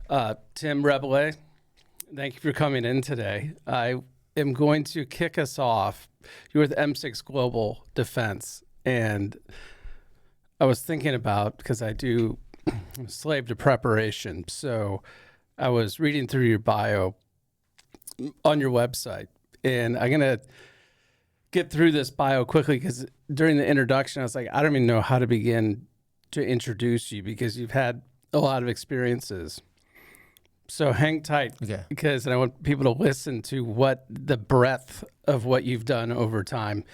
Tim Reboulet, thank you for coming in today. I am going to kick us off. You're with M6 Global Defense, and I was thinking about, because I do slave to preparation, so I was reading through your bio on your website, and I'm going to get through this bio quickly because during the introduction, I was like, I don't even know how to begin to introduce you because you've had a lot of experiences. So hang tight, Okay. because I want people to listen to what the breadth of what you've done over time.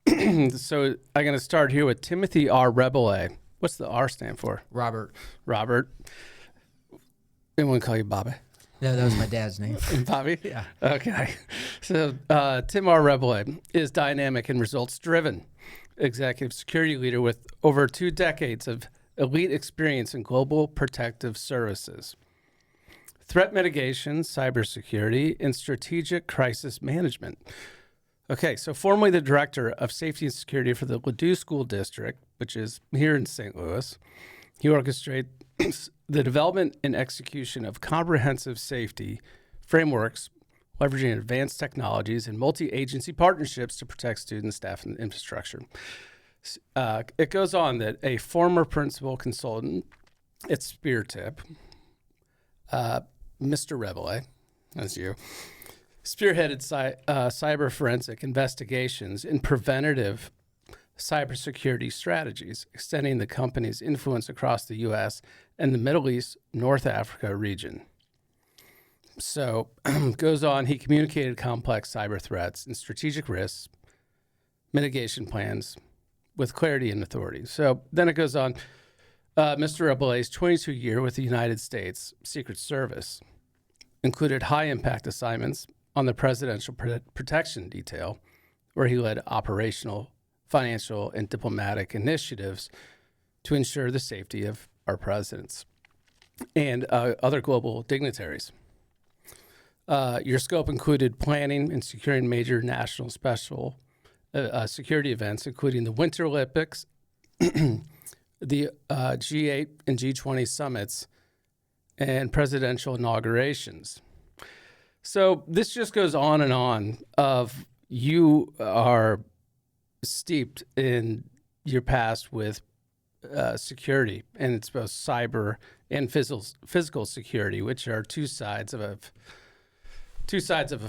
So I'm going to start here with Timothy R. Reboulet. What's the R stand for? Robert. Robert. Anyone call you Bobby? No, that was my dad's name. Bobby? Yeah. Okay. So Tim R. Reboulet is dynamic and results-driven executive security leader with over 2 decades of elite experience in global protective services, threat mitigation, cybersecurity, and strategic crisis management. Okay, so formerly the director of safety and security for the Ladue School District, which is here in St. Louis, he orchestrates the development and execution of comprehensive safety frameworks, leveraging advanced technologies and multi-agency partnerships to protect students, staff, and infrastructure. It goes on that a former principal consultant at SpearTip, Mr. Reboulet, that's you, spearheaded cyber forensic investigations and preventative cybersecurity strategies, extending the company's influence across the U.S. and the Middle East, North Africa region. So goes on, he communicated complex cyber threats and strategic risks, mitigation plans with clarity and authority. So then it goes on, Mr. Reboulet's 22-year with the United States Secret Service included high-impact assignments on the Presidential Protection Detail, where he led operational, financial, and diplomatic initiatives to ensure the safety of our presidents and other global dignitaries. Your scope included planning and securing major national special security events, including the Winter Olympics, the G8 and G20 summits, and presidential inaugurations. So this just goes on and on of you are steeped in your past with security, and it's both cyber and physical security, which are two sides of a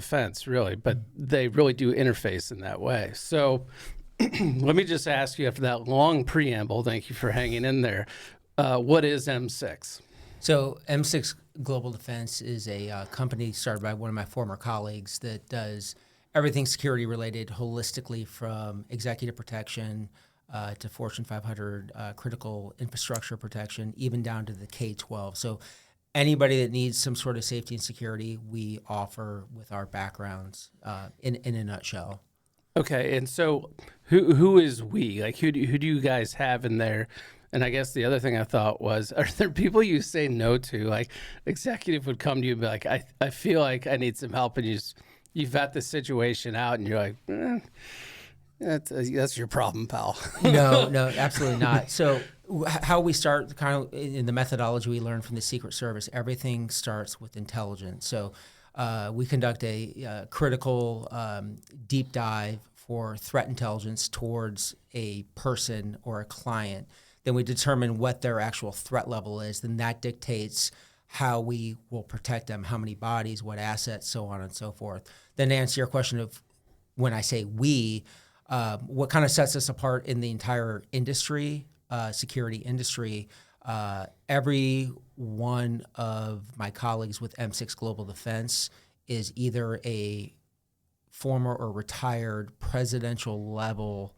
fence, really, but they really do interface in that way. So let me just ask you, after that long preamble, thank you for hanging in there, what is M6? So M6 Global Defense is a company started by one of my former colleagues that does everything security related holistically, from executive protection to Fortune 500 critical infrastructure protection, even down to the K-12. So anybody that needs some sort of safety and security, we offer with our backgrounds in a nutshell. Okay, and so who is we? Like, who do you guys have in there? And I guess the other thing I thought was, are there people you say no to? Like, executive would come to you and be like, I feel like I need some help, and you vet the situation out, and you're like, that's your problem, pal. No, absolutely not. So how we start, kind of in the methodology we learned from the Secret Service, everything starts with intelligence. So we conduct a critical deep dive for threat intelligence towards a person or a client. Then we determine what their actual threat level is. Then that dictates how we will protect them, how many bodies, what assets, so on and so forth. Then to answer your question of when I say we, what kind of sets us apart in the entire industry, security industry, every one of my colleagues with M6 Global Defense is either a former or retired presidential level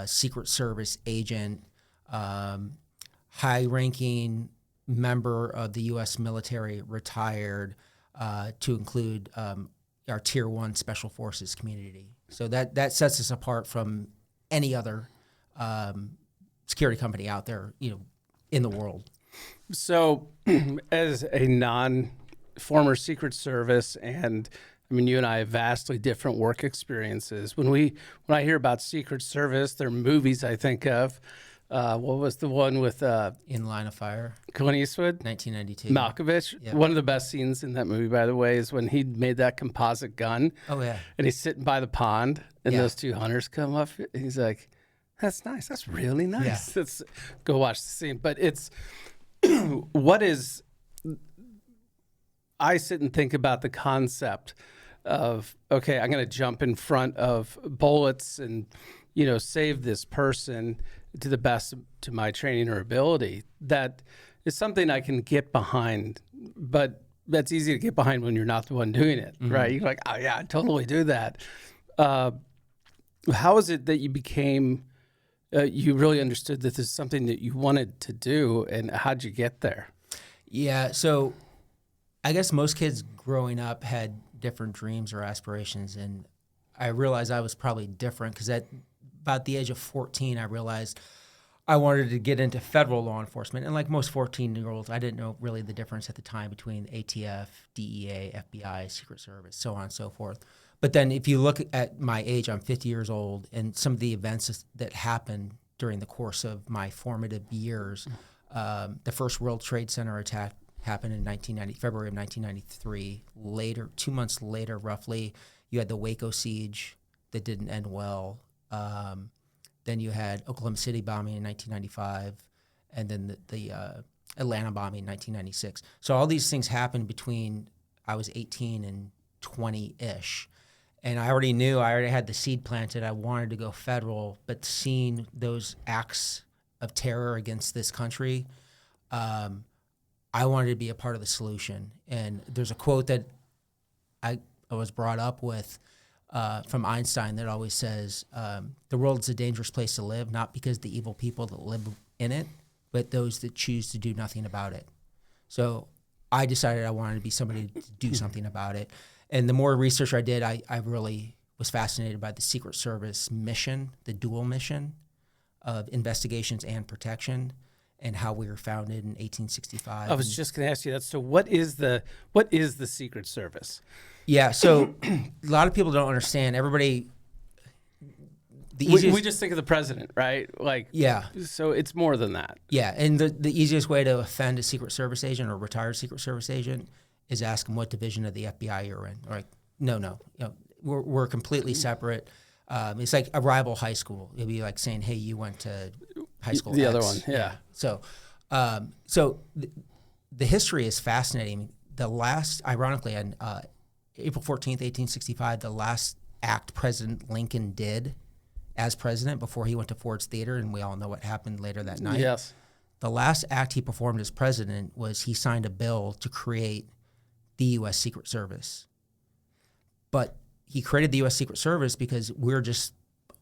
Secret Service agent, high-ranking member of the U.S. military, retired, to include our Tier 1 Special Forces community. So that sets us apart from any other security company out there, in the world. So as a former Secret Service, and I mean, you and I have vastly different work experiences. When I hear about Secret Service, they're movies I think of. What was the one with In Line of Fire, Clint Eastwood? 1992. Malkovich. Yep. One of the best scenes in that movie, by the way, is when he made that composite gun. Oh, yeah. And he's sitting by the pond, and Yeah. those two hunters come up. And he's like, "That's nice. That's really nice." Yeah. Let's go watch the scene. But it's what is. I sit and think about the concept of, okay, I'm going to jump in front of bullets and, save this person to the best to my training or ability. That is something I can get behind, but that's easy to get behind when you're not the one doing it, right? You're like, oh yeah, I totally do that. How is it that you became, you really understood that this is something that you wanted to do, and how'd you get there? Yeah, so I guess most kids growing up had different dreams or aspirations, and I realized I was probably different because at about the age of 14, I realized I wanted to get into federal law enforcement. And like most 14-year-olds, I didn't know really the difference at the time between ATF, DEA, FBI, Secret Service, so on and so forth. But then if you look at my age, I'm 50 years old, and some of the events that happened during the course of my formative years, the first World Trade Center attack happened in February of 1993. Later, 2 months later, roughly, you had the Waco siege that didn't end well. Then you had Oklahoma City bombing in 1995, and then the Atlanta bombing in 1996. So all these things happened between I was 18 and 20-ish. And I already had the seed planted. I wanted to go federal, but seeing those acts of terror against this country, I wanted to be a part of the solution. And there's a quote that I was brought up with from Einstein that always says, the world is a dangerous place to live, not because the evil people that live in it, but those that choose to do nothing about it. So I decided I wanted to be somebody to do something about it. And the more research I did, I really was fascinated by the Secret Service mission, the dual mission of investigations and protection, and how we were founded in 1865. I was just going to ask you that. So what is the Secret Service? Yeah, so a lot of people don't understand. Everybody, we just think of the president, right? Like, yeah. So it's more than that. Yeah, and the easiest way to offend a Secret Service agent or retired Secret Service agent is ask them what division of the FBI you're in. Or like, no, we're completely separate. It's like a rival high school. It'd be like saying, hey, you went to high school The X. other one, yeah. So the history is fascinating. Ironically, on April 14th, 1865, the last act President Lincoln did as president before he went to Ford's Theater, and we all know what happened later that night. Yes. The last act he performed as president was he signed a bill to create the U.S. Secret Service. But he created the U.S. Secret Service because we're just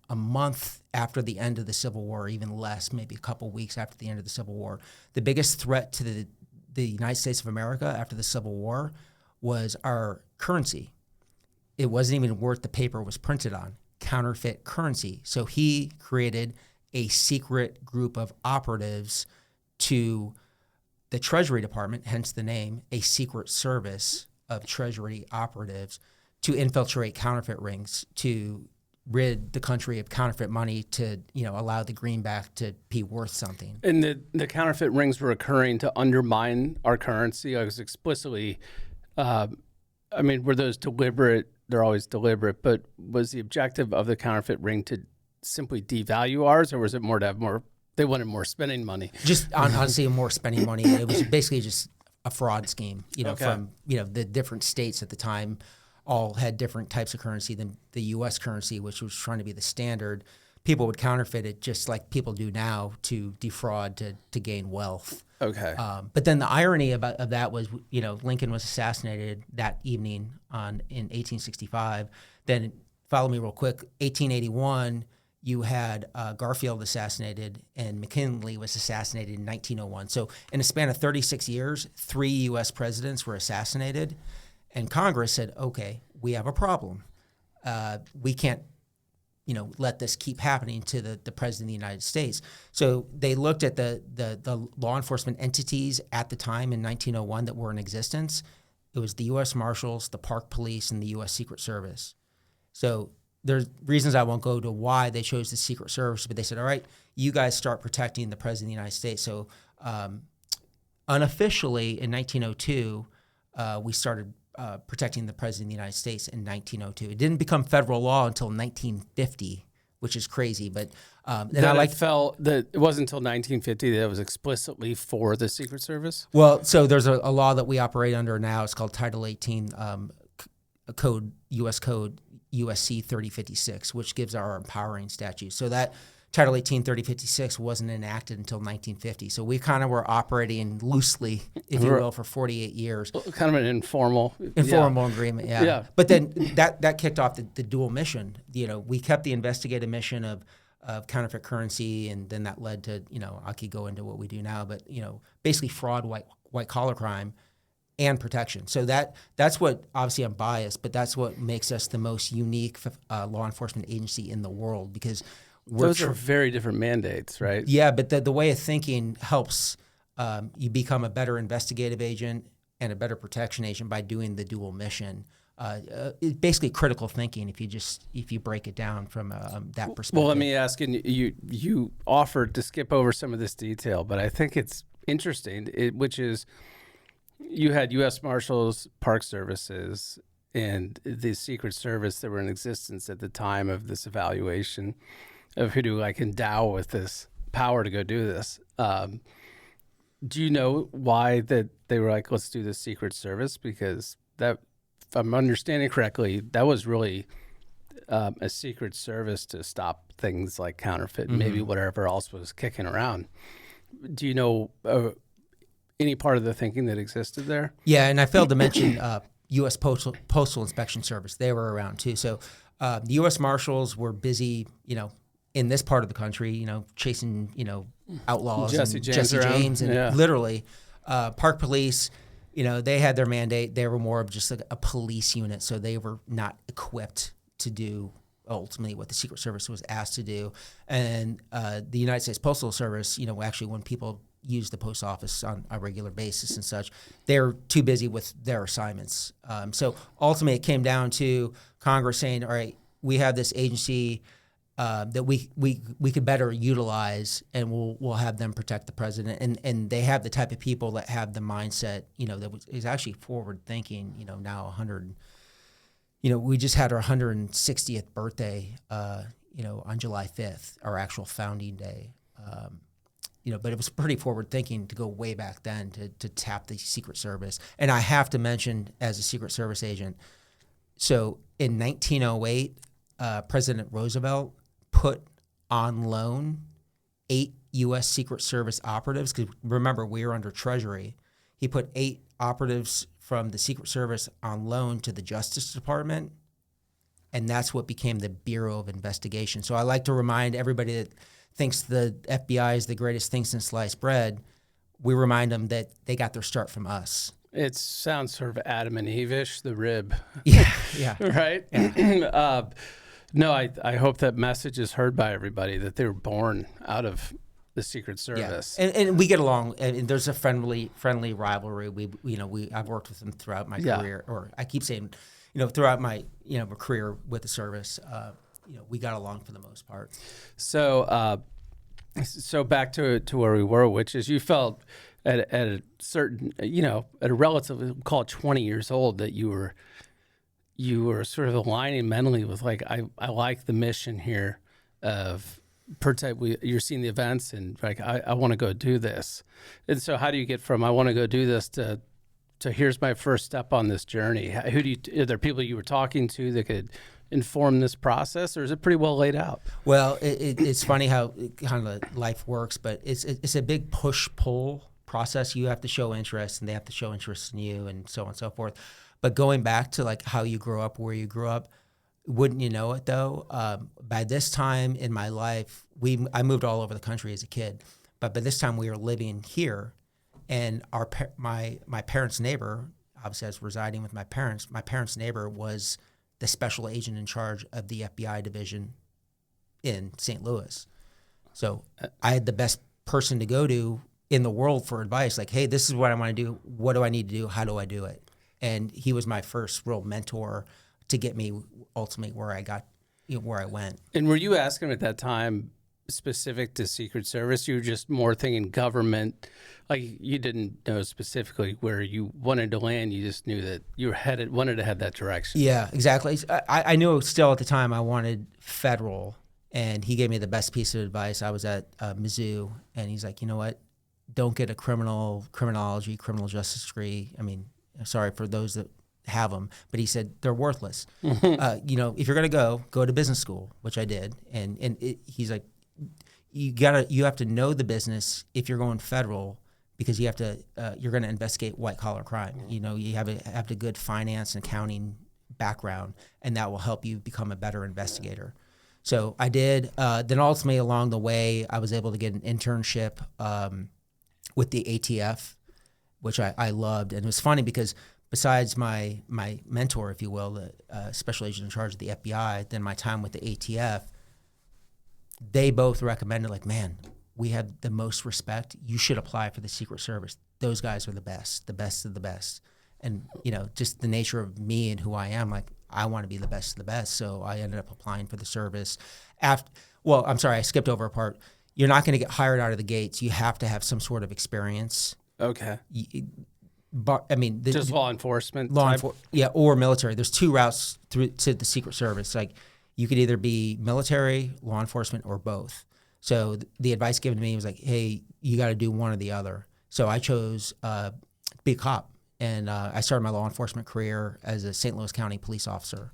a month after the end of the Civil War, even less, maybe a couple weeks after the end of the Civil War. The biggest threat to the United States of America after the Civil War was our currency. It wasn't even worth the paper it was printed on, counterfeit currency. So he created a secret group of operatives to the Treasury Department, hence the name, a secret service of Treasury operatives to infiltrate counterfeit rings, to rid the country of counterfeit money, to allow the greenback to be worth something. And the counterfeit rings were occurring to undermine our currency. I was explicitly, were those deliberate? They're always deliberate, but was the objective of the counterfeit ring to simply devalue ours, or was it more to have more? They wanted more spending money. Just honestly, more spending money. It was basically just a fraud scheme. From the different states at the time all had different types of currency than the U.S. currency, which was trying to be the standard. People would counterfeit it just like people do now to defraud, to gain wealth. Okay. But then the irony of that was, Lincoln was assassinated that evening in 1865. Then, follow me real quick, 1881, you had Garfield assassinated, and McKinley was assassinated in 1901. So in a span of 36 years, 3 U.S. presidents were assassinated, and Congress said, okay, we have a problem. We can't let this keep happening to the president of the United States. So they looked at the law enforcement entities at the time in 1901 that were in existence. It was the U.S. Marshals, the Park Police, and the U.S. Secret Service. So there's reasons I won't go to why they chose the Secret Service, but they said, all right, you guys start protecting the President of the United States. So unofficially in 1902, we started protecting the President of the United States in 1902. It didn't become federal law until 1950, which is crazy. But it wasn't until 1950 that it was explicitly for the Secret Service? Well, so there's a law that we operate under now. It's called Title 18 Code, U.S. Code, USC 3056, which gives our empowering statute. So that Title 18 3056 wasn't enacted until 1950. So we kind of were operating loosely, if you will, for 48 years. Kind of an informal agreement, yeah. But then that kicked off the dual mission. We kept the investigative mission of counterfeit currency, and then that led to, I could go into what we do now, but, basically fraud, white collar crime, and protection. So that's what, obviously I'm biased, but that's what makes us the most unique law enforcement agency in the world, because those are very different mandates, right? Yeah, but the way of thinking helps you become a better investigative agent and a better protection agent by doing the dual mission. It's basically critical thinking if you break it down from that perspective. Well, let me ask, and you offered to skip over some of this detail, but I think it's interesting, which is you had U.S. Marshals, Park Services, and the Secret Service that were in existence at the time of this evaluation of who to endow with this power to go do this. Do you know why that they were like, let's do the Secret Service? Because that, if I'm understanding correctly, that was really a Secret Service to stop things like counterfeit and maybe whatever else was kicking around. Do you know any part of the thinking that existed there? Yeah, and I failed to mention U.S. Postal Inspection Service. They were around too. So the U.S. Marshals were busy, in this part of the country, chasing, outlaws, Jesse James, and literally Park Police. They had their mandate. They were more of just a police unit, so they were not equipped to do ultimately what the Secret Service was asked to do. And the United States Postal Service, actually when people use the post office on a regular basis and such, they're too busy with their assignments. So ultimately it came down to Congress saying, all right, we have this agency that we could better utilize, and we'll have them protect the president. And they have the type of people that have the mindset, that is actually forward thinking, now 100, we just had our 160th birthday, on July 5th, our actual founding day. But it was pretty forward thinking to go way back then to tap the Secret Service. And I have to mention, as a Secret Service agent, so in 1908, President Roosevelt put on loan 8 U.S. Secret Service operatives, because remember, we were under Treasury. He put 8 operatives from the Secret Service on loan to the Justice Department, and that's what became the Bureau of Investigation. So I like to remind everybody that thinks the FBI is the greatest thing since sliced bread. We remind them that they got their start from us. It sounds sort of Adam and Eve-ish, the rib. Yeah. Right? Yeah. No, I hope that message is heard by everybody, that they were born out of the Secret Service. Yeah. And we get along, and there's a friendly rivalry. I've worked with them throughout my career, or I keep saying, throughout my career with the service. We got along for the most part. So back to where we were, which is you felt at a certain, at a relatively, call it 20 years old, that you were sort of aligning mentally with I like the mission here of protect. You're seeing the events and I want to go do this. And so how do you get from I want to go do this to here's my first step on this journey? Are there people you were talking to that could inform this process, or is it pretty well laid out? Well, it's funny how kind of life works, but it's a big push-pull process. You have to show interest, and they have to show interest in you, and so on and so forth. But going back to how you grew up, where you grew up, wouldn't you know it though? By this time in my life, I moved all over the country as a kid, but by this time we were living here, and my parents' neighbor, obviously I was residing with my parents. My parents' neighbor was the special agent in charge of the FBI division in St. Louis. So I had the best person to go to in the world for advice. Hey, this is what I want to do. What do I need to do? How do I do it? And he was my first real mentor to get me ultimately where I got where I went. And were you asking at that time specific to Secret Service? You were just more thinking government, like you didn't know specifically where you wanted to land. You just knew that you wanted to head that direction. Yeah, exactly. I knew still at the time I wanted federal, and he gave me the best piece of advice. I was at Mizzou, and he's like, you know what? Don't get a criminology, criminal justice degree. I mean, sorry for those that have them, but he said they're worthless. If you're going to go to business school, which I did, and he's like, you have to know the business if you're going federal, because you have to you're going to investigate white collar crime. You have a good finance and accounting background, and that will help you become a better investigator. So I did. Then ultimately along the way, I was able to get an internship with the ATF, which I loved. And it was funny because besides my mentor, if you will, the special agent in charge of the FBI, then my time with the ATF, they both recommended, like, man, we have the most respect. You should apply for the Secret Service. Those guys are the best of the best. And, just the nature of me and who I am, like, I want to be the best of the best. So I ended up applying for the service. I skipped over a part. You're not going to get hired out of the gates. You have to have some sort of experience. Okay. But I mean, just law enforcement, or military. There's two routes through to the Secret Service. Like, you could either be military, law enforcement, or both. So the advice given to me was like, hey, you got to do one or the other. So I chose to be a cop, and I started my law enforcement career as a St. Louis County police officer.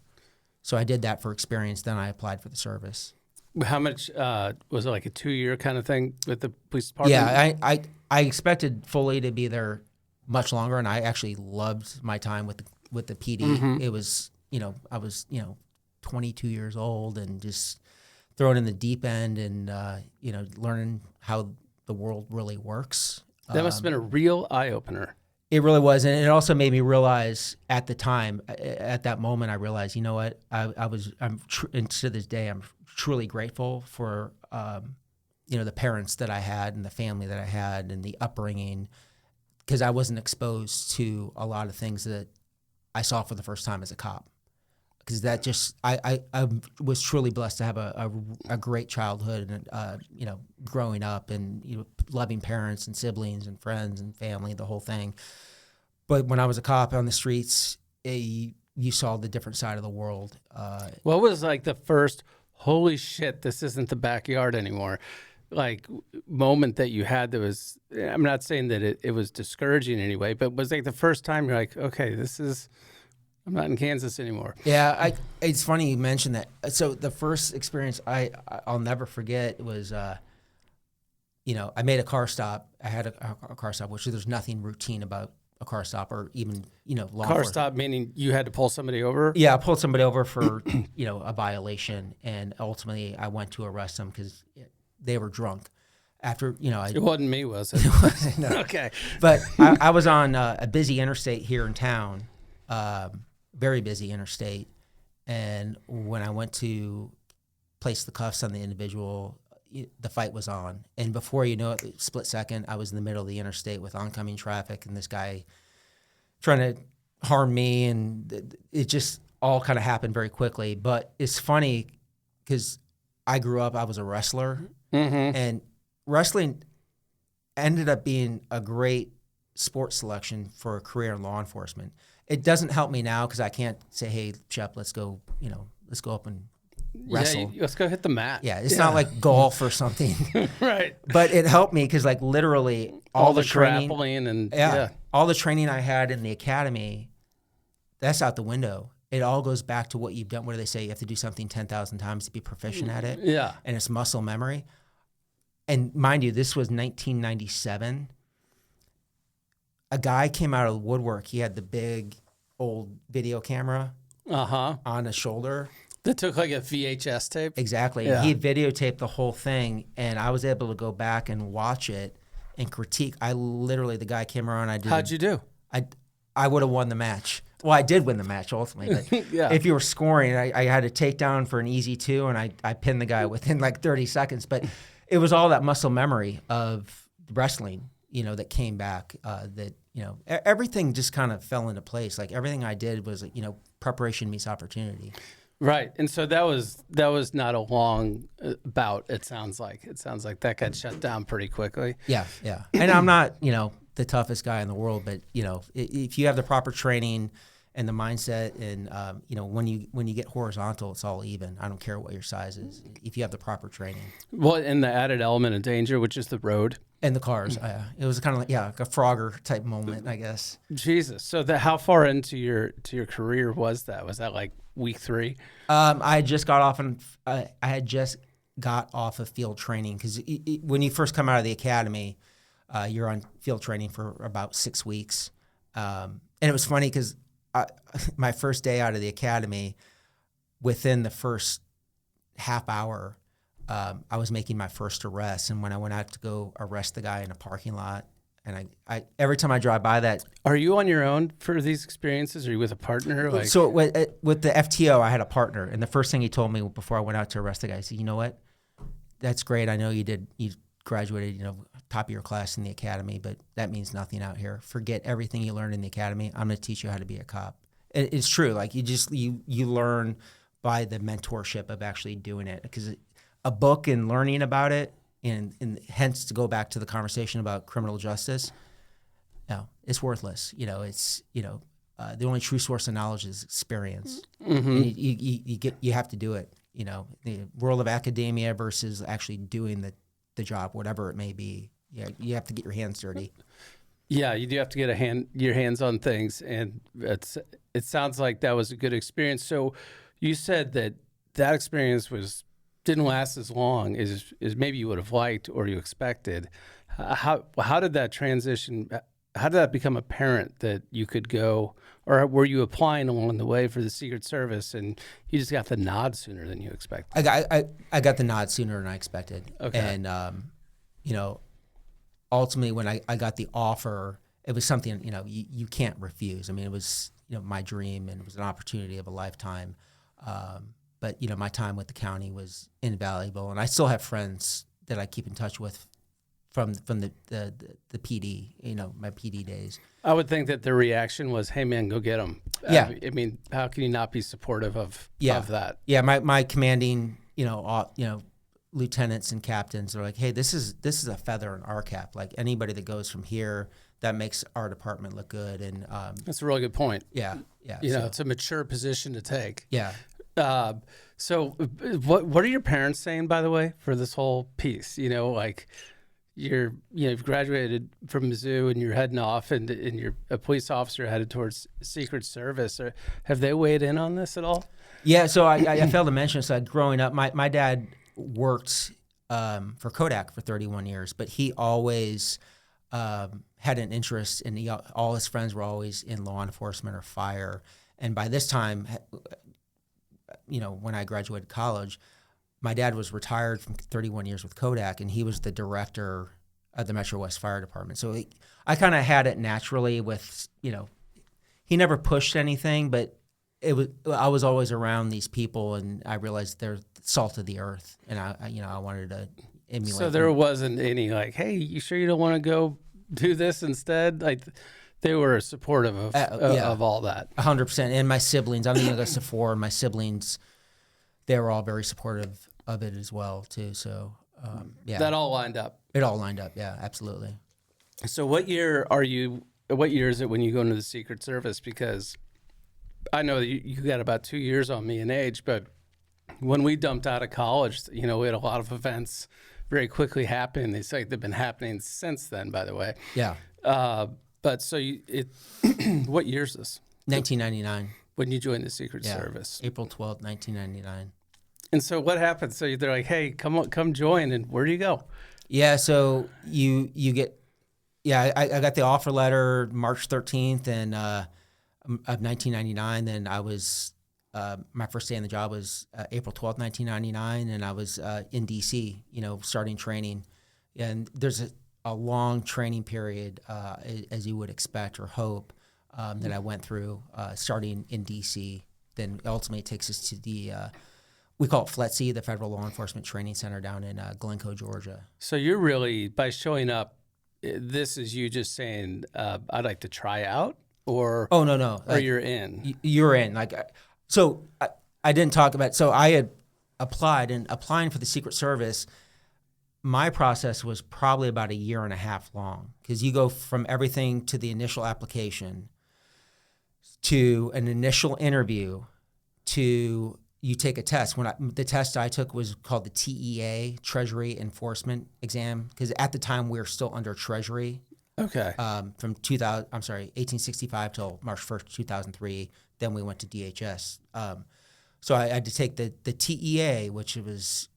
So I did that for experience. Then I applied for the service. How much was it, like a 2-year kind of thing with the police department? Yeah, I expected fully to be there much longer, and I actually loved my time with the PD. Mm-hmm. It was, I was 22 years old and just thrown in the deep end, and learning how the world really works. That must have been a real eye opener. It really was, and it also made me realize at the time, at that moment, I realized, you know what, and to this day, I'm truly grateful for, the parents that I had and the family that I had and the upbringing, because I wasn't exposed to a lot of things that I saw for the first time as a cop. Because that just, I was truly blessed to have a great childhood and, growing up and, loving parents and siblings and friends and family, the whole thing. But when I was a cop on the streets, you saw the different side of the world. What was like the first, holy shit, this isn't the backyard anymore, like moment that you had that was, I'm not saying that it was discouraging in any way, but was like the first time you're like, okay, I'm not in Kansas anymore. Yeah, it's funny you mentioned that. So the first experience I'll never forget was, I made a car stop. I had a car stop, which there's nothing routine about a car stop or even, law Car stop meaning you had to pull somebody over? Yeah, I pulled somebody over for, a violation, and ultimately I went to arrest them because they were drunk. After, it wasn't me, was it? It wasn't, no. Okay. But I was on a busy interstate here in town, very busy interstate. And when I went to place the cuffs on the individual, the fight was on. And before you know it, split second, I was in the middle of the interstate with oncoming traffic and this guy trying to harm me. And it just all kind of happened very quickly. But it's funny because I grew up, I was a wrestler. Mm-hmm. And wrestling ended up being a great sports selection for a career in law enforcement. It doesn't help me now because I can't say, hey, Shep, let's go up and wrestle. Yeah, let's go hit the mat. Yeah, it's not like golf or something. Right. But it helped me because, like, literally all the training. Grappling and, all the training I had in the academy, that's out the window. It all goes back to what you've done. What do they say? You have to do something 10,000 times to be proficient at it. Yeah. And it's muscle memory. And mind you, this was 1997. A guy came out of the woodwork. He had the big old video camera on his shoulder. That took like a VHS tape? Exactly. Yeah. He videotaped the whole thing, and I was able to go back and watch it and critique. The guy came around. How'd you do? I would have won the match. Well, I did win the match ultimately. But yeah. If you were scoring, I had a takedown for an easy 2, and I pinned the guy within like 30 seconds. But it was all that muscle memory of wrestling, that came back, everything just kind of fell into place. Like everything I did was, preparation meets opportunity. Right. And so that was not a long bout. It sounds like that got shut down pretty quickly. Yeah. And I'm not, the toughest guy in the world, but if you have the proper training and the mindset, and when you get horizontal, it's all even. I don't care what your size is if you have the proper training. Well, and the added element of danger, which is the road And the cars. It was kind of like a Frogger type moment, I guess. Jesus. So how far into your career was that? Was that like week 3? I had just got off of field training, because when you first come out of the academy, you're on field training for about 6 weeks. And it was funny because my first day out of the academy, within the first half hour, I was making my first arrest. And when I went out to go arrest the guy in a parking lot, and I every time I drive by that. Are you on your own for these experiences? Or are you with a partner? So with the FTO, I had a partner. And the first thing he told me before I went out to arrest the guy, he said, you know what? That's great. I know you graduated, top of your class in the academy, but that means nothing out here. Forget everything you learned in the academy. I'm going to teach you how to be a cop. It's true. Like you learn by the mentorship of actually doing it, because a book and learning about it, and hence to go back to the conversation about criminal justice, it's worthless. It's the only true source of knowledge is experience. Mm-hmm. And you have to do it. The world of academia versus actually doing the job, whatever it may be. Yeah, you have to get your hands dirty. Yeah, you do have to get your hands on things, and it sounds like that was a good experience. So you said that experience didn't last as long as maybe you would have liked or you expected. How did that transition? How did that become apparent that you could go, or were you applying along the way for the Secret Service and you just got the nod sooner than you expected? I got the nod sooner than I expected. Okay. And ultimately when I got the offer, it was something you can't refuse. I mean, it was my dream, and it was an opportunity of a lifetime. But my time with the county was invaluable, and I still have friends that I keep in touch with from the PD, my PD days. I would think that the reaction was, "Hey, man, go get them." Yeah. I mean, how can you not be supportive of that? Yeah, my commanding, lieutenants and captains are like, "Hey, this is a feather in our cap. Like anybody that goes from here, that makes our department look good." And that's a really good point. Yeah. It's a mature position to take. Yeah. So what are your parents saying, by the way, for this whole piece? You've graduated from Mizzou and you're heading off, and you're a police officer headed towards Secret Service. Have they weighed in on this at all? Yeah. So I failed to mention, so growing up, my dad worked for Kodak for 31 years, but he always had an interest in, all his friends were always in law enforcement or fire. And by this time, when I graduated college, my dad was retired from 31 years with Kodak, and he was the director of the Metro West Fire Department. So I kind of had it naturally with, he never pushed anything, but I was always around these people, and I realized they're salt of the earth, and I wanted to emulate. So there wasn't any like, hey, you sure you don't want to go do this instead? Like, they were supportive of all that. 100%. And my siblings, I'm the youngest of 4, and my siblings, they were all very supportive of it as well too. So yeah, that all lined up. It all lined up. Yeah, absolutely. So what year is it when you go into the Secret Service? Because I know that you got about 2 years on me in age, but when we dumped out of college, we had a lot of events very quickly happen. It's like they've been happening since then, by the way. Yeah. But so what year is this? 1999. When you joined the Secret Service. April 12th, 1999. And so what happened? So they're like, hey, come join. And where do you go? Yeah, so you get, I got the offer letter March 13th of 1999. Then I was, my first day on the job was April 12th, 1999. And I was in D.C., starting training. And there's a long training period, as you would expect or hope, that I went through, starting in D.C. Then ultimately it takes us to the, we call it FLETC, the Federal Law Enforcement Training Center down in Glencoe, Georgia. So you're really, by showing up, this is you just saying, I'd like to try out? Or oh, no. Or you're in? You're in. I didn't talk about. So I had applied, and applying for the Secret Service, my process was probably about a year and a half long, because you go from everything to the initial application to an initial interview to you take a test. The test I took was called the TEA, Treasury Enforcement Exam, because at the time we were still under Treasury. Okay. From 1865 till March 1st, 2003. Then we went to DHS. So I had to take the TEA, which was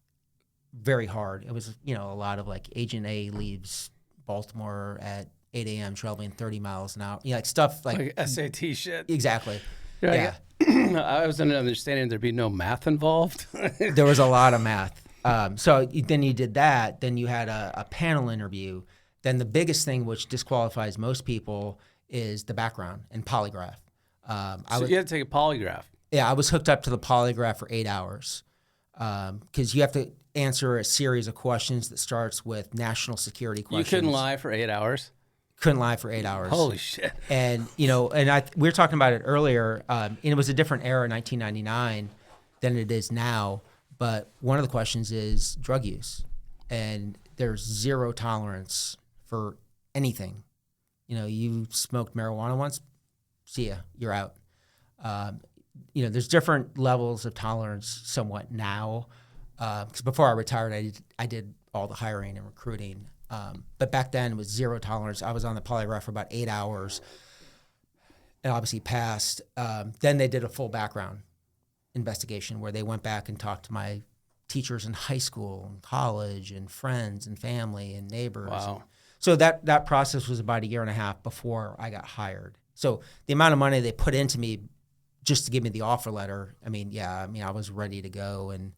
very hard. It was, a lot of like Agent A leaves Baltimore at 8 a.m. traveling 30 miles an hour. Like stuff like SAT shit. Exactly. Yeah. I was under the understanding there'd be no math involved. There was a lot of math. So then you did that. Then you had a panel interview. Then the biggest thing, which disqualifies most people, is the background and polygraph. You had to take a polygraph. Yeah, I was hooked up to the polygraph for 8 hours, because you have to answer a series of questions that starts with national security questions. You couldn't lie for 8 hours? Couldn't lie for 8 hours. Holy shit. And, we were talking about it earlier, and it was a different era in 1999 than it is now, but one of the questions is drug use, and there's zero tolerance for anything. You smoked marijuana once, see ya, you're out. There's different levels of tolerance somewhat now. Because before I retired, I did all the hiring and recruiting. But back then it was zero tolerance. I was on the polygraph for about 8 hours and obviously passed. Then they did a full background investigation where they went back and talked to my teachers in high school and college and friends and family and neighbors. Wow. So that process was about a year and a half before I got hired. So the amount of money they put into me just to give me the offer letter, I was ready to go. And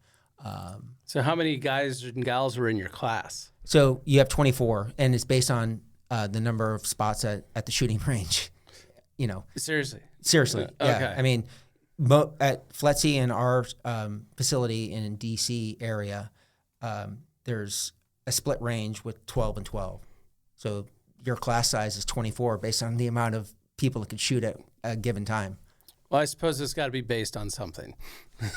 so how many guys and gals were in your class? So you have 24, and it's based on the number of spots at the shooting range. Seriously? Seriously, yeah. Okay. At FLETC in our facility in D.C. area, there's a split range with 12 and 12. So your class size is 24 based on the amount of people that could shoot at a given time. Well, I suppose it's got to be based on something.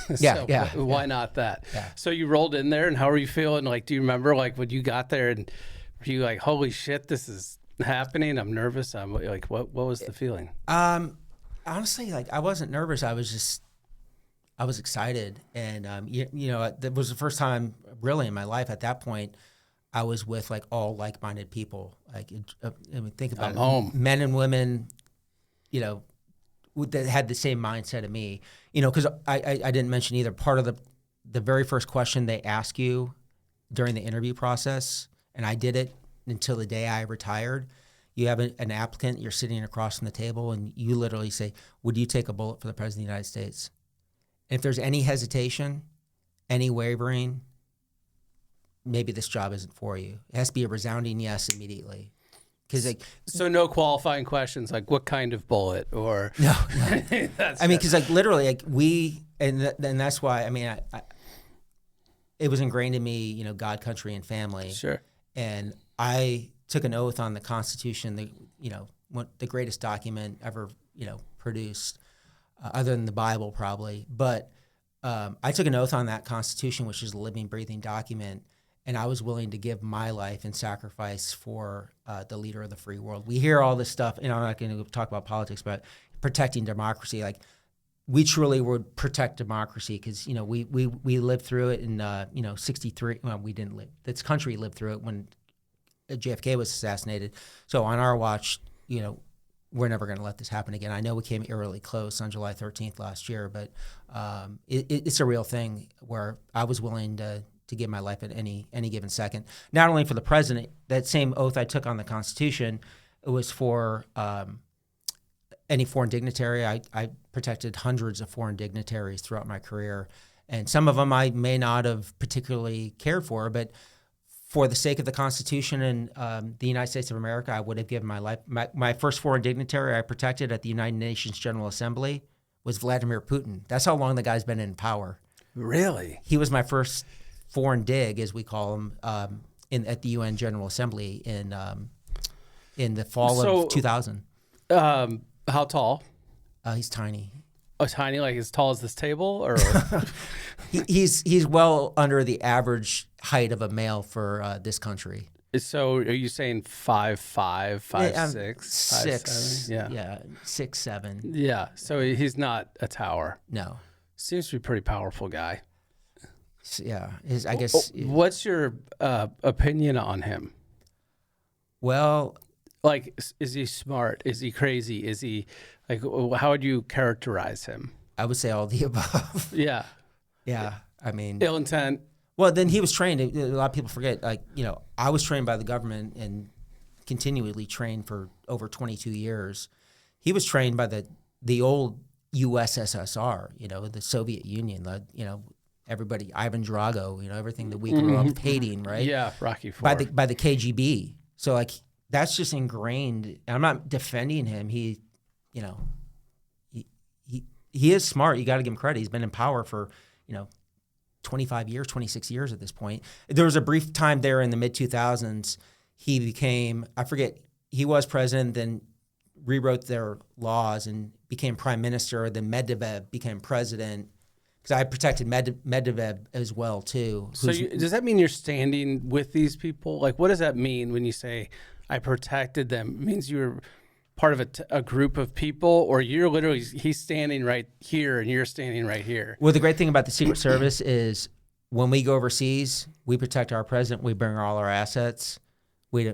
Why not that? Yeah. So you rolled in there, and how were you feeling? Like, do you remember, like, when you got there, and were you like, holy shit, this is happening? I'm nervous. I'm like, what was the feeling? Honestly, I wasn't nervous. I was excited. And, that was the first time really in my life at that point I was with all like-minded people. Think about I'm home. Men and women, that had the same mindset of me, because I didn't mention either. Part of the very first question they ask you during the interview process, and I did it until the day I retired. You have an applicant, you're sitting across from the table, and you literally say, would you take a bullet for the President of the United States? And if there's any hesitation, any wavering, maybe this job isn't for you. It has to be a resounding yes immediately. So no qualifying questions like what kind of bullet or no. Because literally that's why it was ingrained in me, God, country, and family. Sure. And I took an oath on the Constitution, the greatest document ever produced, other than the Bible probably. But I took an oath on that Constitution, which is a living, breathing document. And I was willing to give my life in sacrifice for the leader of the free world. We hear all this stuff, I'm not going to talk about politics, but protecting democracy. We truly would protect democracy because, we lived through it in, 63. Well, we didn't live. This country lived through it when JFK was assassinated. So on our watch, we're never going to let this happen again. I know we came eerily close on July 13th last year, but it's a real thing where I was willing to give my life at any given second. Not only for the president, that same oath I took on the Constitution, it was for any foreign dignitary. I protected hundreds of foreign dignitaries throughout my career, and some of them I may not have particularly cared for, but for the sake of the Constitution and the United States of America, I would have given my life. My first foreign dignitary I protected at the United Nations General Assembly was Vladimir Putin. That's how long the guy's been in power. Really? He was my first foreign dig, as we call them, at the UN General Assembly in the fall of 2000. How tall? He's tiny. tiny, like as tall as this table, or He's well under the average height of a male for this country. so? Are you saying 5'5", 5'6", 6, 5'7"? yeah, 6, 7. Yeah. So he's not a tower. No, Seems to be a pretty powerful guy. yeah. I guess. What's your opinion on him? Well, Like, is he smart? Is he crazy? Is he like? How would you characterize him? I would say all the above. Yeah. Yeah, I mean, Ill intent. well, then he was trained. A lot of people forget. Like, I was trained by the government and continually trained for over 22 years. He was trained by the old USSR. The Soviet Union. Everybody, Ivan Drago. Everything that we grew up hating, right? Yeah, Rocky IV. By the KGB. So like that's just ingrained. I'm not defending him. He is smart. You got to give him credit. He's been in power for 25 years, 26 years at this point. There was a brief time there in the mid 2000s. He became, I forget, he was president, then rewrote their laws and became prime minister. Then Medvedev became president. Because I protected Medvedev as well too. So does that mean you're standing with these people? Like, what does that mean when you say I protected them? It means you're part of a group of people, or you're literally, he's standing right here and you're standing right here. Well, the great thing about the Secret Service is when we go overseas, we protect our president. We bring all our assets. We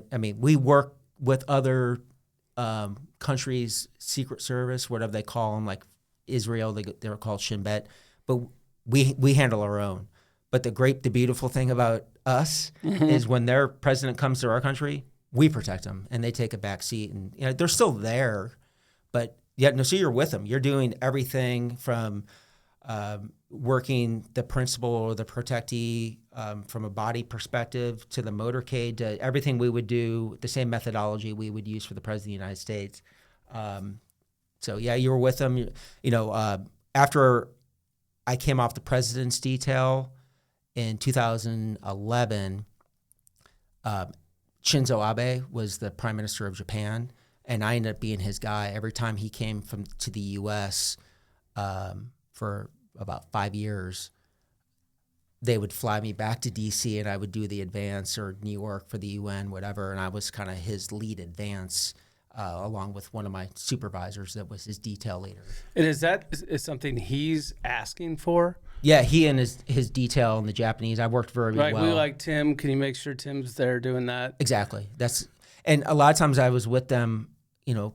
work with other countries' Secret Service, whatever they call them, like Israel, they're called Shin Bet. But we handle our own. But the beautiful thing about us is when their president comes to our country, we protect them, and they take a back seat. And they're still there, but so you're with them. You're doing everything from working the principal or the protectee from a body perspective to the motorcade to everything we would do, the same methodology we would use for the President of the United States. So yeah, you were with them. After I came off the president's detail in 2011, Shinzo Abe was the prime minister of Japan, and I ended up being his guy every time he came to the U.S. For about 5 years. They would fly me back to D.C. and I would do the advance, or New York for the UN, whatever, and I was kind of his lead advance along with one of my supervisors that was his detail leader. And is something he's asking for? Yeah, he and his detail and the Japanese, I worked very well. We like Tim. Can you make sure Tim's there doing that? Exactly. And a lot of times I was with them,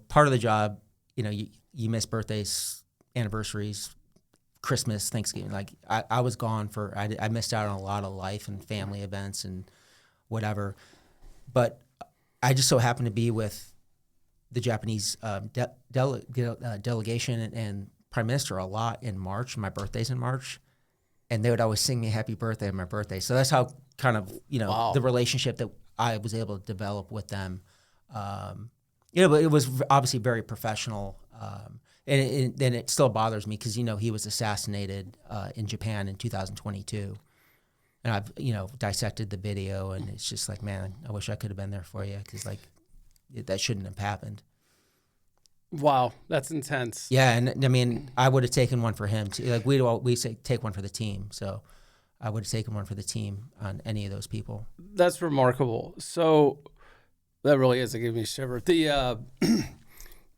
part of the job, you miss birthdays, anniversaries, Christmas, Thanksgiving. Like I was gone I missed out on a lot of life and family events and whatever. But I just so happened to be with the Japanese delegation and prime minister a lot in March. My birthday's in March. And they would always sing me happy birthday on my birthday. So that's how kind of, Wow. the relationship that I was able to develop with them. But it was obviously very professional. And it still bothers me because, he was assassinated in Japan in 2022. And I've, dissected the video, and it's just like, man, I wish I could have been there for you because, that shouldn't have happened. Wow, that's intense. Yeah, and I mean, I would have taken one for him too. Like we say, take one for the team. So I would have taken one for the team on any of those people. That's remarkable. So that really is. It gave me a shiver. The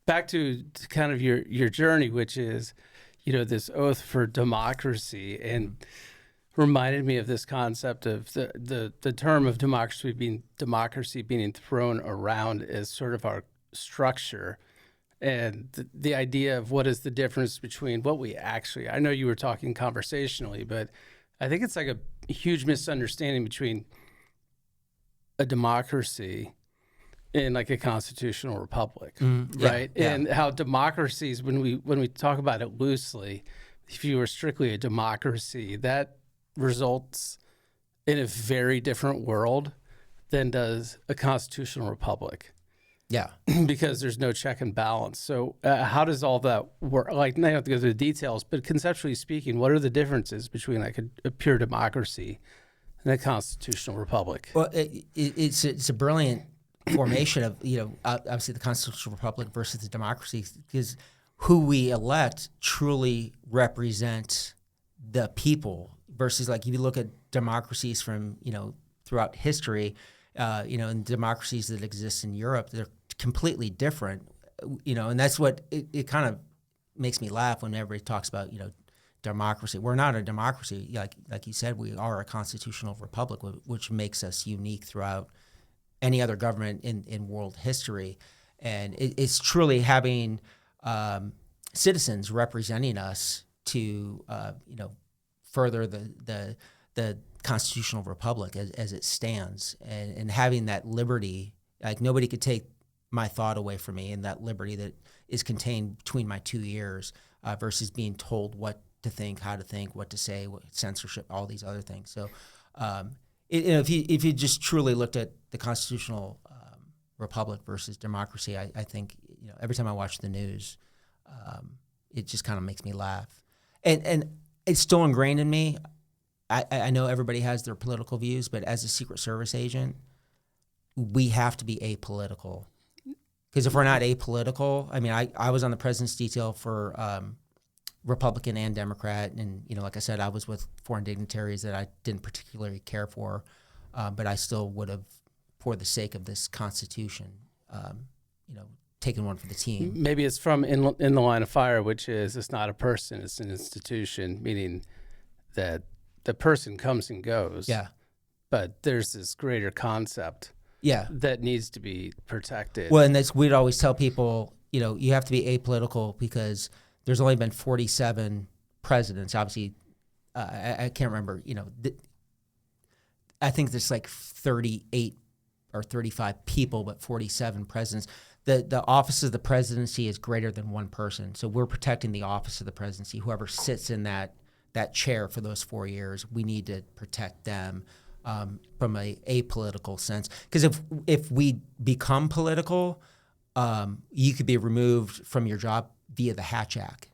back to kind of your journey, which is, this oath for democracy, and reminded me of this concept of the term of democracy being thrown around as sort of our structure. And the idea of what is the difference between what we actually, I know you were talking conversationally, but I think it's like a huge misunderstanding between a democracy and like a constitutional republic, right? Yeah. And how democracies, when we talk about it loosely, if you were strictly a democracy, that results in a very different world than does a constitutional republic. Yeah. Because there's no check and balance. So how does all that work? Like, not have to go through the details, but conceptually speaking, what are the differences between like a pure democracy and a constitutional republic? Well, it's a brilliant formation of, obviously the constitutional republic versus the democracy, because who we elect truly represent the people versus like if you look at democracies from, throughout history, and democracies that exist in Europe, they're completely different, and that's what it kind of makes me laugh when everybody talks about, democracy. We're not a democracy. Like you said, we are a constitutional republic, which makes us unique throughout any other government in world history. And it's truly having citizens representing us to, further the constitutional republic as it stands, and having that liberty. Like nobody could take my thought away from me, and that liberty that is contained between my two ears, versus being told what to think, how to think, what to say, censorship, all these other things. So, if you just truly looked at the constitutional republic versus democracy, I think every time I watch the news, it just kind of makes me laugh, and it's still ingrained in me. I know everybody has their political views, but as a Secret Service agent, we have to be apolitical. Because if we're not apolitical, I was on the president's detail for Republican and Democrat, and like I said, I was with foreign dignitaries that I didn't particularly care for, but I still would have, for the sake of this Constitution, taken one for the team. Maybe it's from in the line of fire, which is it's not a person, it's an institution, meaning that the person comes and goes. Yeah. But there's this greater concept. Yeah. That needs to be protected. Well, and we'd always tell people, you have to be apolitical because there's only been 47 presidents. Obviously, I can't remember, I think there's like 38 or 35 people, but 47 presidents. The office of the presidency is greater than one person. So we're protecting the office of the presidency. Whoever sits in that chair for those 4 years, we need to protect them. From a apolitical sense, because if we become political, you could be removed from your job via the Hatch Act.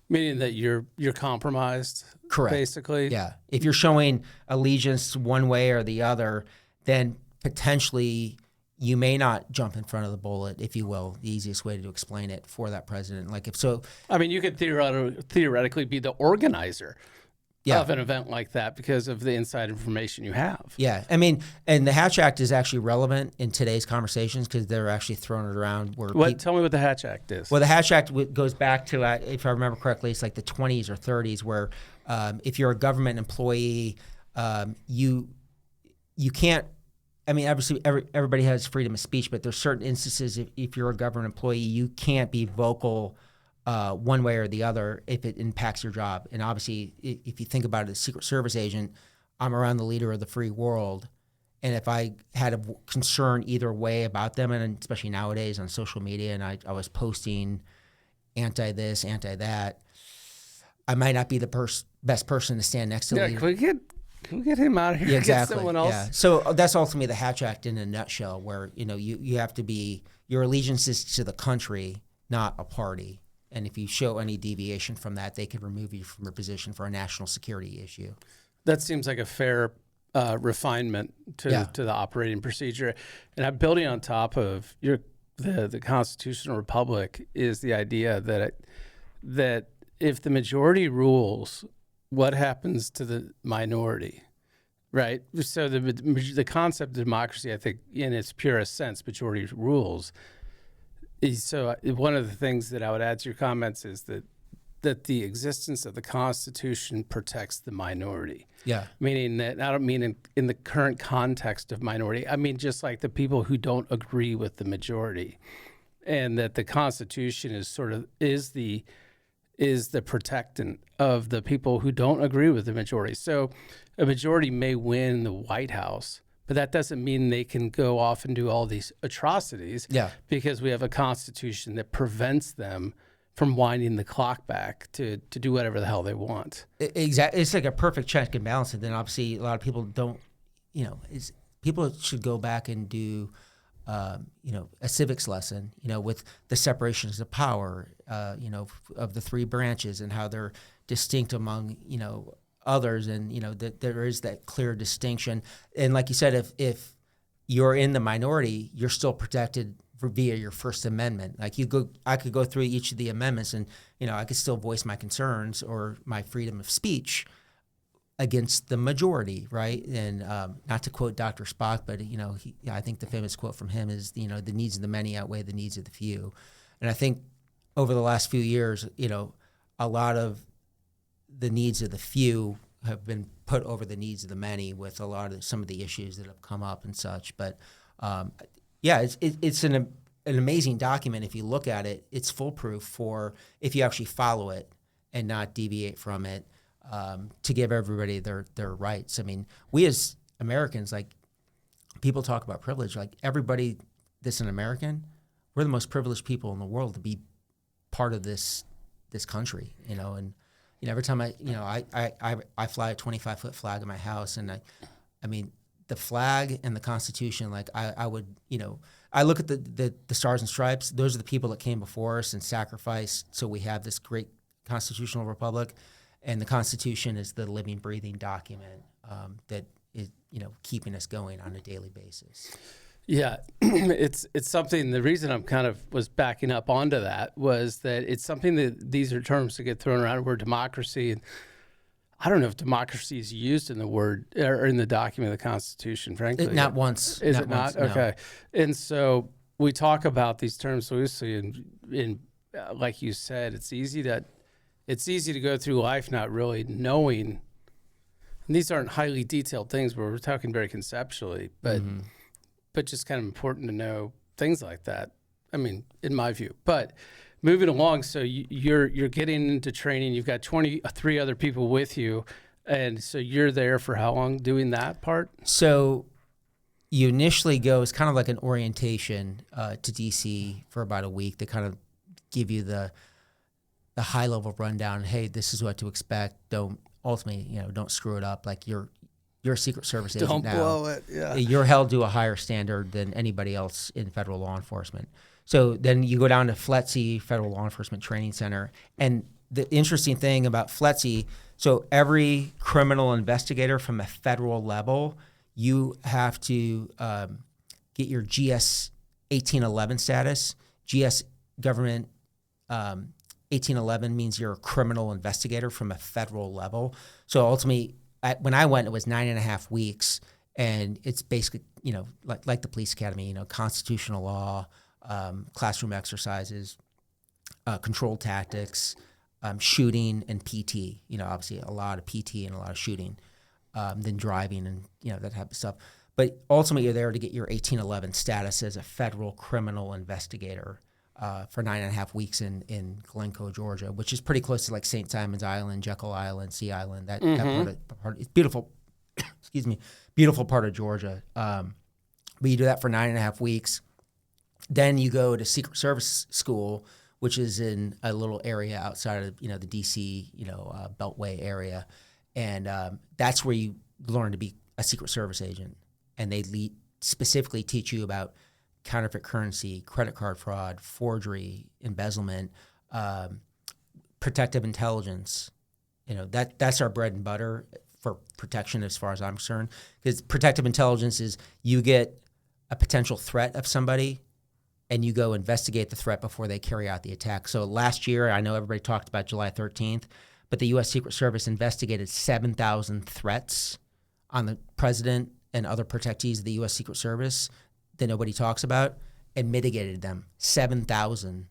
Meaning that you're compromised. Correct. Basically. Yeah. If you're showing allegiance one way or the other, then potentially you may not jump in front of the bullet, if you will. The easiest way to explain it for that president, like if so. You could theoretically be the organizer. Yeah. Of an event like that because of the inside information you have. Yeah. And the Hatch Act is actually relevant in today's conversations because they're actually throwing it around. Tell me what the Hatch Act is. Well, the Hatch Act goes back to, if I remember correctly, it's like the 20s or 30s where if you're a government employee, you can't, obviously everybody has freedom of speech, but there's certain instances if you're a government employee, you can't be vocal one way or the other if it impacts your job. And obviously, if you think about it, as a Secret Service agent, I'm around the leader of the free world. And if I had a concern either way about them, and especially nowadays on social media, and I was posting anti-this, anti-that, I might not be the best person to stand next to. Yeah, can we get him out of here? Yeah, exactly. Get someone else? Yeah. So that's ultimately the Hatch Act in a nutshell, where you have to be, your allegiance is to the country, not a party. And if you show any deviation from that, they could remove you from your position for a national security issue. That seems like a fair refinement to the operating procedure. And I'm building on top of the constitutional republic is the idea that if the majority rules, what happens to the minority, right? So the concept of democracy, I think, in its purest sense, majority rules. So one of the things that I would add to your comments is that the existence of the Constitution protects the minority. Yeah. Meaning that, I don't mean in the current context of minority. I mean just like the people who don't agree with the majority, and that the Constitution is the protectant of the people who don't agree with the majority. So a majority may win the White House, but that doesn't mean they can go off and do all these atrocities. Yeah. Because we have a Constitution that prevents them from winding the clock back to do whatever the hell they want. Exactly. It's like a perfect check and balance. And then obviously a lot of people don't, people should go back and do, a civics lesson, with the separations of power, of the three branches and how they're distinct among, others, and that there is that clear distinction. And like you said, if you're in the minority, you're still protected via your First Amendment. Like I could go through each of the amendments, and I could still voice my concerns or my freedom of speech against the majority, right? And not to quote Dr. Spock, but I think the famous quote from him is, the needs of the many outweigh the needs of the few. And I think over the last few years, a lot of the needs of the few have been put over the needs of the many with some of the issues that have come up and such. But it's an amazing document. If you look at it, it's foolproof for if you actually follow it and not deviate from it, to give everybody their rights. I mean, we as Americans, like, people talk about privilege, like everybody that's an American, we're the most privileged people in the world to be part of this country, and every time I fly a 25-foot flag in my house, and I mean, the flag and the Constitution, like I would, I look at the Stars and Stripes. Those are the people that came before us and sacrificed so we have this great constitutional republic, and the Constitution is the living, breathing document that is, keeping us going on a daily basis. Yeah, it's something. The reason I'm kind of was backing up onto that was that it's something that these are terms that get thrown around. Word democracy, and I don't know if democracy is used in the word or in the document of the Constitution. Frankly, not once. Is not it not? Once, okay, no. And so we talk about these terms loosely, and like you said, it's easy to go through life not really knowing. And these aren't highly detailed things, but we're talking very conceptually, but. Mm-hmm. But just kind of important to know things like that. I mean, in my view. But moving along, so you're getting into training. You've got 23 other people with you, and so you're there for how long doing that part? So you initially go, it's kind of like an orientation to DC for about a week. They kind of give you the high level rundown. Hey, this is what to expect. Don't screw it up. Like you're a Secret Service agent now. Don't blow it, yeah. You're held to a higher standard than anybody else in federal law enforcement. So then you go down to FLETC, Federal Law Enforcement Training Center. And the interesting thing about FLETC, so every criminal investigator from a federal level, you have to get your GS 1811 status. GS government 1811 means you're a criminal investigator from a federal level. So ultimately, when I went, it was 9.5 weeks, and it's basically, like the police academy, constitutional law, classroom exercises, controlled tactics, shooting, and PT. Obviously a lot of PT and a lot of shooting, then driving and that type of stuff. But ultimately, you're there to get your 1811 status as a federal criminal investigator for 9.5 weeks in Glencoe, Georgia, which is pretty close to like St. Simon's Island, Jekyll Island, Sea Island. That part it's beautiful. Excuse me, beautiful part of Georgia. But you do that for 9.5 weeks. Then you go to Secret Service School, which is in a little area outside of the DC Beltway area, and that's where you learn to be a Secret Service agent, and they specifically teach you about counterfeit currency, credit card fraud, forgery, embezzlement, protective intelligence. That's our bread and butter for protection as far as I'm concerned. Because protective intelligence is you get a potential threat of somebody and you go investigate the threat before they carry out the attack. So last year, I know everybody talked about July 13th, but the U.S. Secret Service investigated 7,000 threats on the president and other protectees of the U.S. Secret Service that nobody talks about, and mitigated them. 7,000.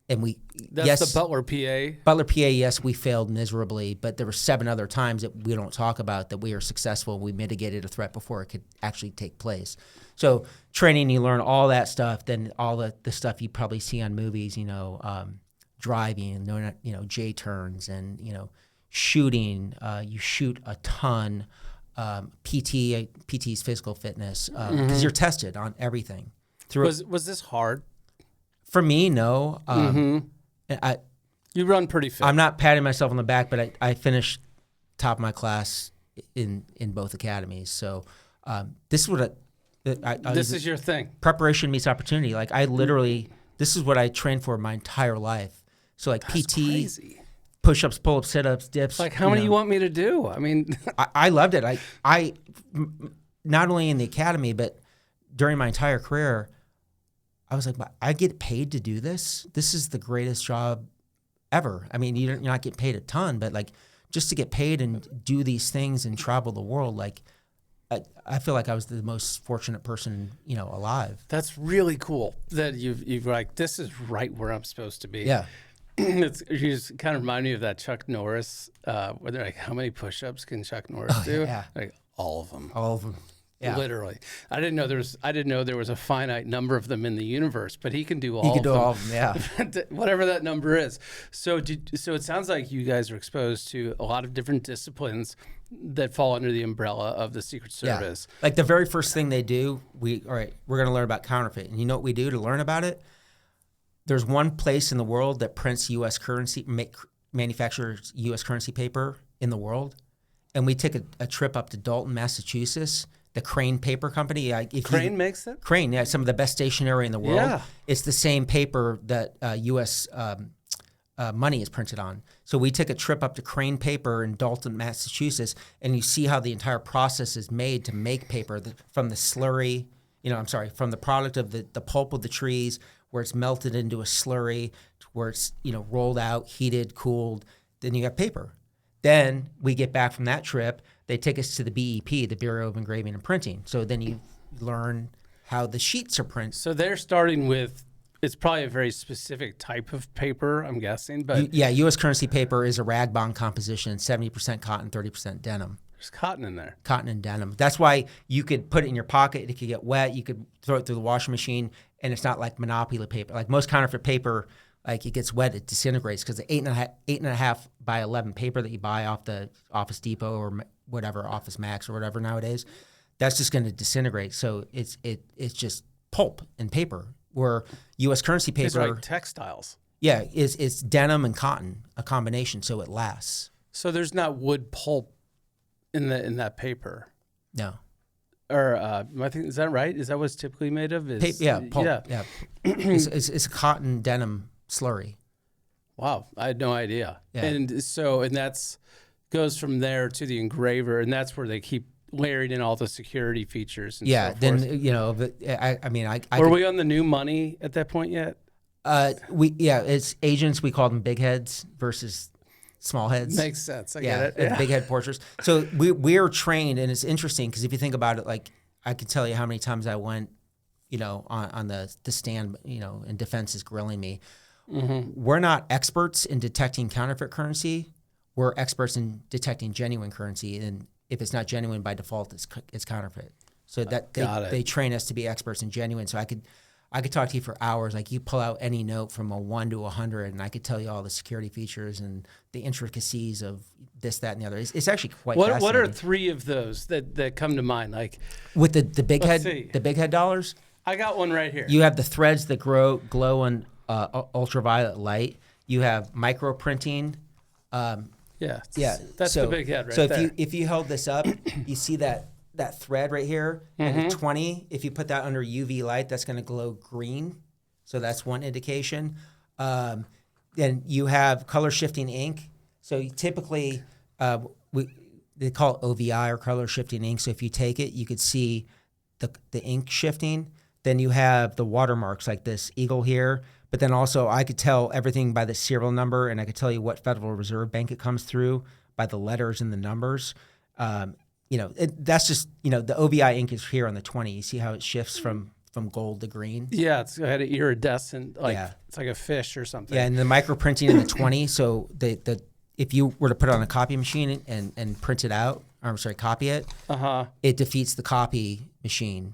And that's the Butler, PA. Butler, PA, yes, we failed miserably, but there were 7 other times that we don't talk about that we are successful. We mitigated a threat before it could actually take place. So training, you learn all that stuff, then all the stuff you probably see on movies, driving, J-turns and, shooting. You shoot a ton. PT's physical fitness, because you're tested on everything. Was this hard? For me, no. You run pretty fit. I'm not patting myself on the back, but I finished top of my class in both academies. So this is what this is your thing. Preparation meets opportunity. Like this is what I trained for my entire life. So like That's PT. Crazy. Push-ups, pull-ups, sit-ups, dips. Like how many you want me to do? I mean, I loved it. I not only in the academy, but during my entire career, I was like, I get paid to do this. This is the greatest job ever. I mean, you're not getting paid a ton, but like just to get paid and do these things and travel the world, like I feel like I was the most fortunate person, alive. That's really cool that you've like, this is right where I'm supposed to be. Yeah. You just kind of remind me of that Chuck Norris, where they're like, how many push-ups can Chuck Norris do? Yeah. Like all of them. All of them. Yeah. Literally. I didn't know there was a finite number of them in the universe, but he can do all He of can them. do all of them, yeah. Whatever that number is. So it sounds like you guys are exposed to a lot of different disciplines that fall under the umbrella of the Secret Service. Yeah. Like the very first thing they do, we're going to learn about counterfeit. And you know what we do to learn about it? There's one place in the world that prints U.S. currency, manufactures U.S. currency paper in the world. And we took a trip up to Dalton, Massachusetts, the Crane Paper Company. Crane makes it? Crane, yeah, some of the best stationery in the world. Yeah. It's the same paper that U.S. Money is printed on. So we took a trip up to Crane Paper in Dalton, Massachusetts, and you see how the entire process is made to make paper from the slurry, from the product of the pulp of the trees, where it's melted into a slurry, to where it's, rolled out, heated, cooled. Then you got paper. Then we get back from that trip, they take us to the BEP, the Bureau of Engraving and Printing. So then you learn how the sheets are printed. So they're starting with, it's probably a very specific type of paper, I'm guessing. But U.S. currency paper is a rag bond composition, 70% cotton, 30% denim. There's cotton in there. Cotton and denim. That's why you could put it in your pocket. It could get wet. You could throw it through the washing machine, and it's not like Monopoly paper. Like most counterfeit paper, like it gets wet, it disintegrates because the 8.5 by 11 paper that you buy off the Office Depot or whatever, Office Max or whatever nowadays, that's just going to disintegrate. So it's just pulp and paper. Where U.S. currency paper, it's like textiles. Yeah, it's denim and cotton, a combination, so it lasts. So there's not wood pulp in that paper. No. Or I think, is that right? Is that what it's typically made of? Pulp. Yeah. It's a cotton denim slurry. Wow, I had no idea. Yeah. And that's goes from there to the engraver, and that's where they keep layering in all the security features. And so then forth. Were we on the new money at that point yet? It's agents. We call them big heads versus small heads. Makes sense. I get it. Yeah. Big head portraits. So we're trained, and it's interesting because if you think about it, like I could tell you how many times I went, on the stand, and defense is grilling me. Mm-hmm. We're not experts in detecting counterfeit currency. We're experts in detecting genuine currency, and if it's not genuine by default, it's counterfeit. So that they train us to be experts in genuine. So I could talk to you for hours. Like you pull out any note from a 1 to 100, and I could tell you all the security features and the intricacies of this, that, and the other. It's actually quite fascinating. What are 3 of those that come to mind? Like with the big head dollars. I got one right here. You have the threads that glow in ultraviolet light. You have micro printing. That's the big head right there. So if you held this up, you see that thread right here, and at 20, if you put that under UV light, that's going to glow green. So that's one indication. Then you have color shifting ink. So you typically, they call it OVI or color shifting ink. So if you take it, you could see the ink shifting. Then you have the watermarks like this eagle here. But then also I could tell everything by the serial number, and I could tell you what Federal Reserve Bank it comes through by the letters and the numbers. That's just, the OVI ink is here on the 20. You see how it shifts from gold to green? Yeah, it's had an iridescent, it's like a fish or something. Yeah, and the micro printing in the 20. So if you were to put it on a copy machine and print it out, copy it, it defeats the copy machine.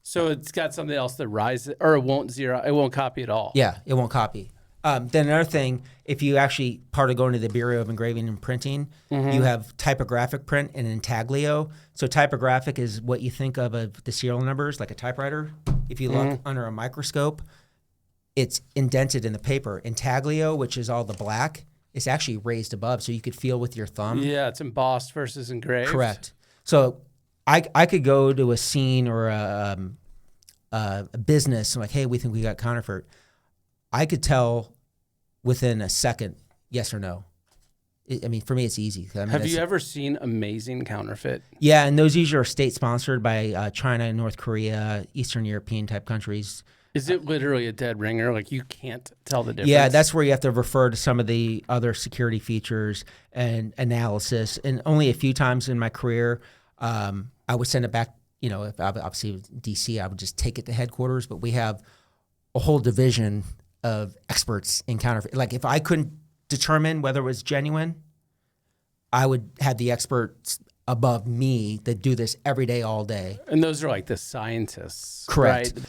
So it's got something else that rises, or it won't copy at all. Yeah, it won't copy. Then another thing, if you actually part of going to the Bureau of Engraving and Printing, you have typographic print and intaglio. So typographic is what you think of the serial numbers, like a typewriter. If you look under a microscope, it's indented in the paper. Intaglio, which is all the black, is actually raised above, so you could feel with your thumb. Yeah, it's embossed versus engraved. Correct. So I could go to a scene or a business and like, hey, we think we got counterfeit. I could tell within a second, yes or no. For me, it's easy. Have you ever seen amazing counterfeit? Yeah, and those usually are state-sponsored by China, North Korea, Eastern European type countries. Is it literally a dead ringer? Like you can't tell the difference? Yeah, that's where you have to refer to some of the other security features and analysis. And only a few times in my career, I would send it back. You know, if obviously it was DC, I would just take it to headquarters. But we have a whole division of experts in counterfeit. Like if I couldn't determine whether it was genuine, I would have the experts above me that do this every day, all day. And those are like the scientists. Correct. Right?